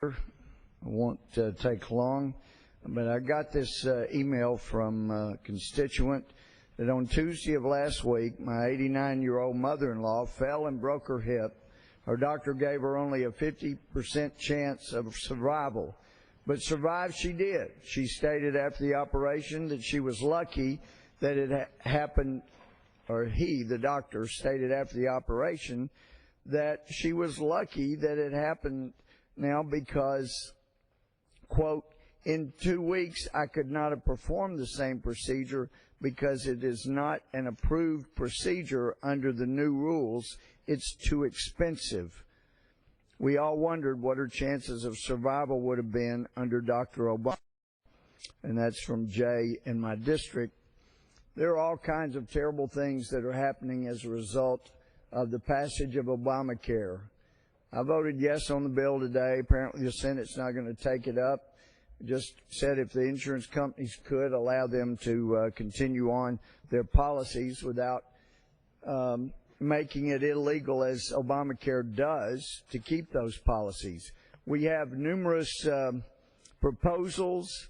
I won't take long, but I got this email from a constituent that on Tuesday of last week, my 89-year-old mother-in-law fell and broke her hip. Her doctor gave her only a 50% chance of survival, but survive she did. She stated after the operation that she was lucky that it happened, or he, the doctor, stated after the operation that she was lucky that it happened now because, quote, in 2 weeks I could not have performed the same procedure because it is not an approved procedure under the new rules. It's too expensive. We all wondered what her chances of survival would have been under Dr. Obama. And that's from Jay in my district. There are all kinds of terrible things that are happening as a result of the passage of Obamacare. I voted yes on the bill today. Apparently the Senate's not going to take it up. Just said if the insurance companies could allow them to continue on their policies without making it illegal, as Obamacare does, to keep those policies. We have numerous proposals.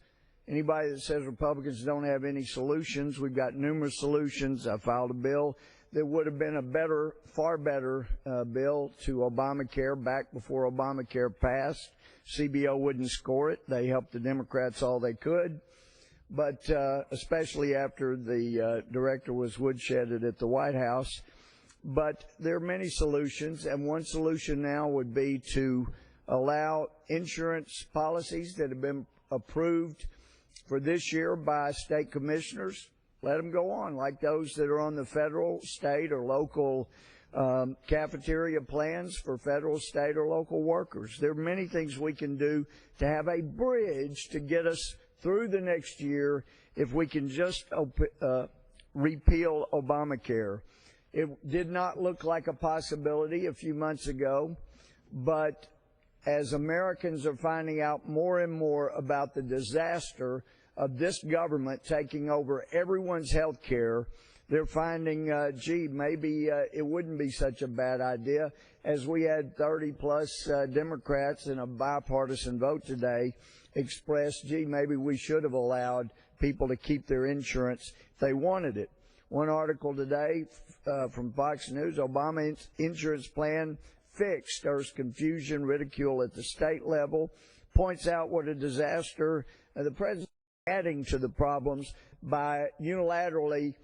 Anybody that says Republicans don't have any solutions, we've got numerous solutions. I filed a bill that would have been a better, far better bill to Obamacare back before Obamacare passed. CBO wouldn't score it. They helped the Democrats all they could, but especially after the director was woodshedded at the White House. But there are many solutions, and one solution now would be to allow insurance policies that have been approved for this year by state commissioners, let them go on, like those that are on the federal, state, or local cafeteria plans for federal, state, or local workers. There are many things we can do to have a bridge to get us through the next year if we can just repeal Obamacare. It did not look like a possibility a few months ago, but as Americans are finding out more and more about the disaster of this government taking over everyone's health care, they're finding, gee, maybe it wouldn't be such a bad idea. As we had 30-plus Democrats in a bipartisan vote today express, gee, maybe we should have allowed people to keep their insurance if they wanted it. One article today from Fox News, Obama's insurance plan fixed, stirs confusion, ridicule at the state level, points out what a disaster the president is adding to the problems by unilaterally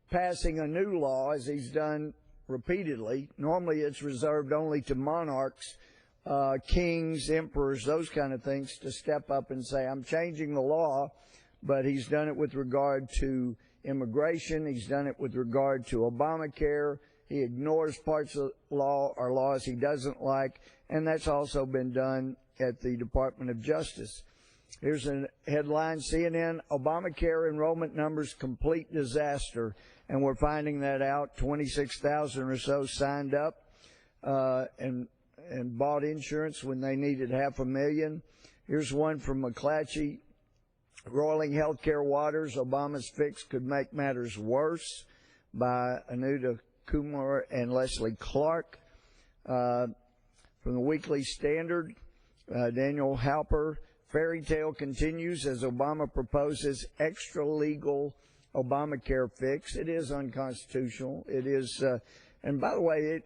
passing a new law, as he's done repeatedly. Normally it's reserved only to monarchs, kings, emperors, those kind of things, to step up and say, I'm changing the law, but he's done it with regard to immigration. He's done it with regard to Obamacare. He ignores parts of law or laws he doesn't like, and that's also been done at the Department of Justice. Here's a headline, CNN, Obamacare enrollment numbers complete disaster, and we're finding that out. 26,000 or so signed up and bought insurance when they needed 500,000. Here's one from McClatchy, roiling healthcare waters, Obama's fix could make matters worse, by Louie Gohmert and Leslie Clark. From the Weekly Standard, Daniel Halper, fairy tale continues as Obama proposes extra-legal Obamacare fix. It is unconstitutional. It is, and by the way,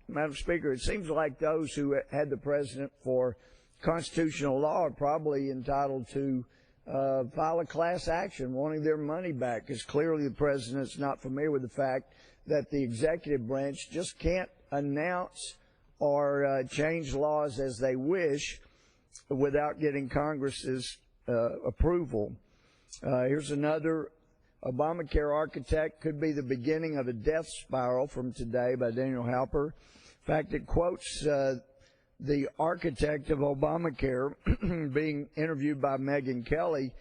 Madam Speaker, it seems like those who had the president for constitutional law are probably entitled to file a class action wanting their money back, because clearly the president's not familiar with the fact that the executive branch just can't announce or change laws as they wish without getting Congress's approval. Here's another, Obamacare architect could be the beginning of a death spiral, from today, by Daniel Halper. In fact, it quotes the architect of Obamacare being interviewed by Megyn Kelly.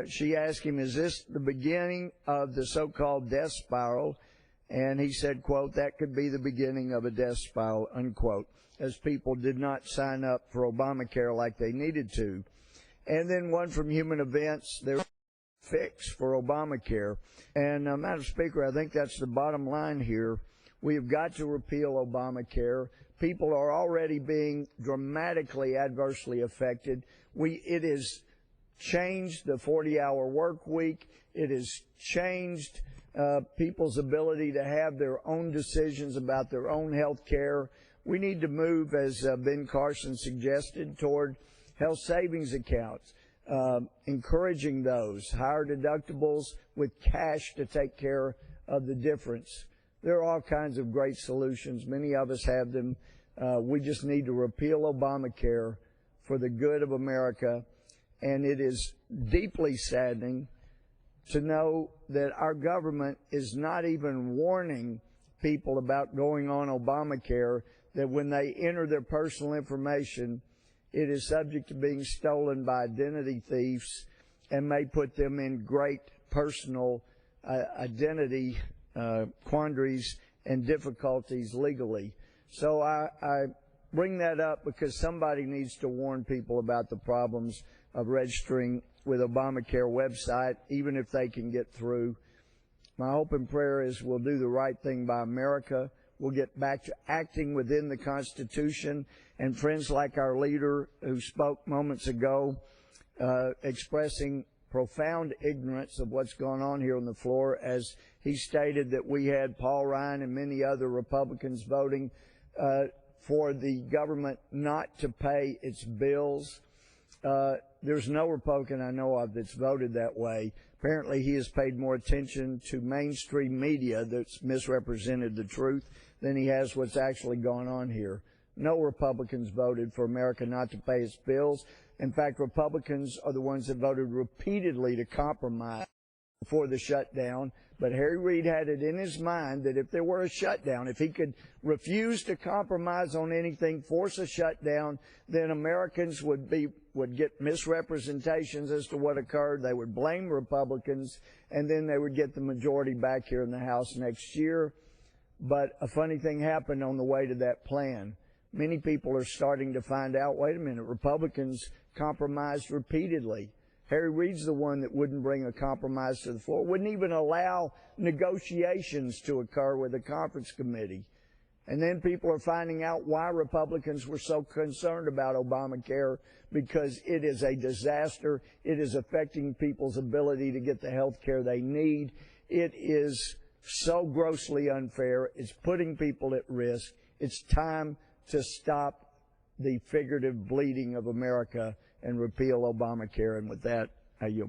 She asked him, is this the beginning of the so-called death spiral? And he said, quote, that could be the beginning of a death spiral, unquote, as people did not sign up for Obamacare like they needed to. And then one from Human Events, there's a fix for Obamacare. And Madam Speaker, I think that's the bottom line here. We have got to repeal Obamacare. People are already being dramatically adversely affected. It has changed the 40-hour work week. It has changed people's ability to have their own decisions about their own health care. We need to move, as Ben Carson suggested, toward health savings accounts, encouraging those, higher deductibles with cash to take care of the difference. There are all kinds of great solutions. Many of us have them. We just need to repeal Obamacare for the good of America. And it is deeply saddening to know that our government is not even warning people about going on Obamacare, that when they enter their personal information, it is subject to being stolen by identity thieves and may put them in great personal identity quandaries and difficulties legally. So I bring that up because somebody needs to warn people about the problems of registering with Obamacare website, even if they can get through. My hope and prayer is we'll do the right thing by America. We'll get back to acting within the Constitution. And friends like our leader who spoke moments ago, expressing profound ignorance of what's going on here on the floor, as he stated that we had Paul Ryan and many other Republicans voting for the government not to pay its bills. There's no Republican I know of that's voted that way. Apparently he has paid more attention to mainstream media that's misrepresented the truth than he has what's actually going on here. No Republicans voted for America not to pay its bills. In fact, Republicans are the ones that voted repeatedly to compromise before the shutdown. But Harry Reid had it in his mind that if there were a shutdown, if he could refuse to compromise on anything, force a shutdown, then Americans would get misrepresentations as to what occurred. They would blame Republicans, and then they would get the majority back here in the House next year. But a funny thing happened on the way to that plan. Many people are starting to find out, wait a minute, Republicans compromised repeatedly. Harry Reid's the one that wouldn't bring a compromise to the floor, wouldn't even allow negotiations to occur with the conference committee. And then people are finding out why Republicans were so concerned about Obamacare, because it is a disaster. It is affecting people's ability to get the health care they need. It is so grossly unfair. It's putting people at risk. It's time to stop the figurative bleeding of America and repeal Obamacare. And with that, I yield.